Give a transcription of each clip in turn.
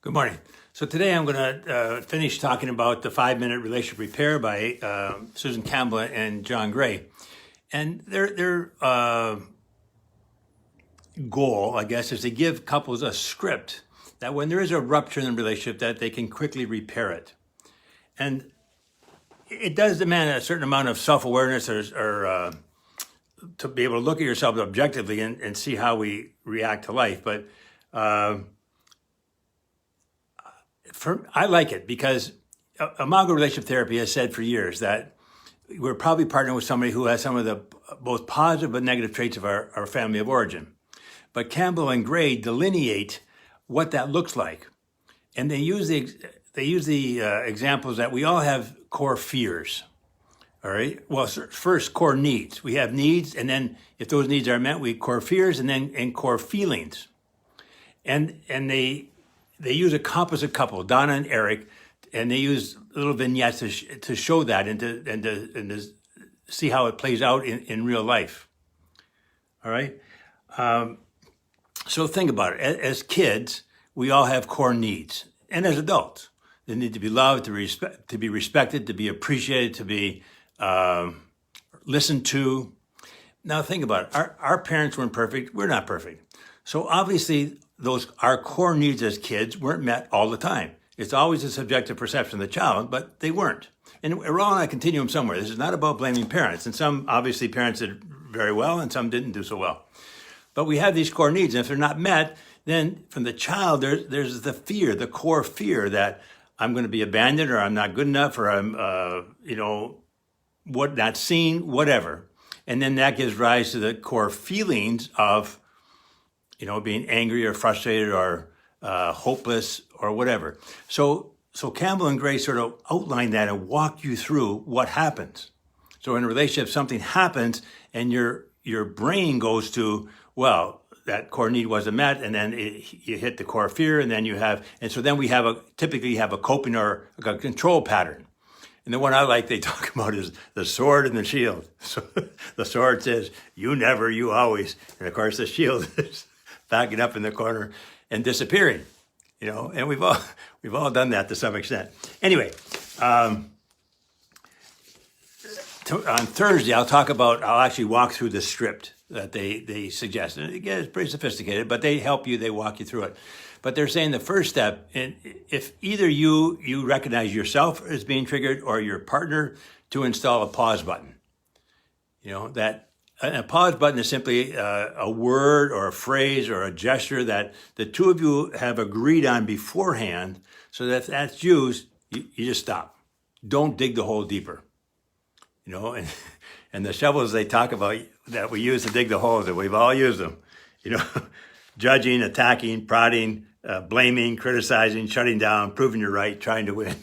Good morning. So today I'm going to finish talking about the 5-minute relationship repair by Susan Campbell and John Gray. And their goal, I guess, is to give couples a script that when there is a rupture in the relationship, that they can quickly repair it. And it does demand a certain amount of self-awareness or to be able to look at yourself objectively and see how we react to life. But I like it because Imago Relationship Therapy has said for years that we're probably partnering with somebody who has some of the both positive but negative traits of our family of origin. But Campbell and Gray delineate what that looks like. And they use the examples that we all have core fears. All right. Well, first, core needs. We have needs, and then if those needs are met, we core fears, and then core feelings. And they use a composite couple, Donna and Eric, and they use little vignettes to show that and to see how it plays out in real life. All right. So think about it. As kids, we all have core needs, and as adults, they need to be loved, to be respected, to be appreciated, to be listened to. Now think about it. Our parents weren't perfect. We're not perfect. So obviously, our core needs as kids weren't met all the time. It's always a subjective perception of the child, but they weren't. And we're all on a continuum somewhere. This is not about blaming parents. And some, obviously, parents did very well, and some didn't do so well. But we have these core needs, and if they're not met, then from the child, there's the fear, the core fear that I'm going to be abandoned, or I'm not good enough, or I'm, not seen, whatever. And then that gives rise to the core feelings of, being angry or frustrated or hopeless or whatever. So Campbell and Gray sort of outline that and walk you through what happens. So in a relationship, something happens and your brain goes to, well, that core need wasn't met, and then you hit the core fear, and then so then we typically have a coping or a control pattern. And the one I like they talk about is the sword and the shield. So the sword says, you never, you always. And of course the shield is backing up in the corner and disappearing, and we've all done that to some extent. Anyway, on Thursday, I'll actually walk through the script that they suggest. And again, it's pretty sophisticated, but they help you, they walk you through it. But they're saying the first step, if either you recognize yourself as being triggered or your partner, to install a pause button. That a pause button is simply a word or a phrase or a gesture that the two of you have agreed on beforehand, so that if that's used, you just stop. Don't dig the hole deeper. And the shovels they talk about that we use to dig the holes, that we've all used them. Judging, attacking, prodding, blaming, criticizing, shutting down, proving you're right, trying to win.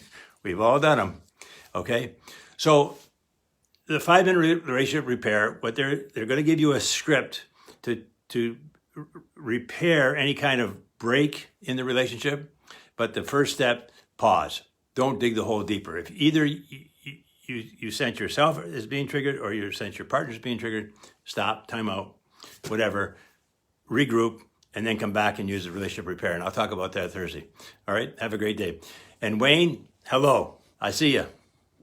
We've all done them. Okay? So the 5-minute relationship repair, what they're going to give you a script to repair any kind of break in the relationship. But the first step, pause. Don't dig the hole deeper. If either you sense yourself as being triggered or you sense your partner as being triggered, stop, time out, whatever, regroup, and then come back and use the relationship repair. And I'll talk about that Thursday. All right? Have a great day. And Wayne, hello. I see you.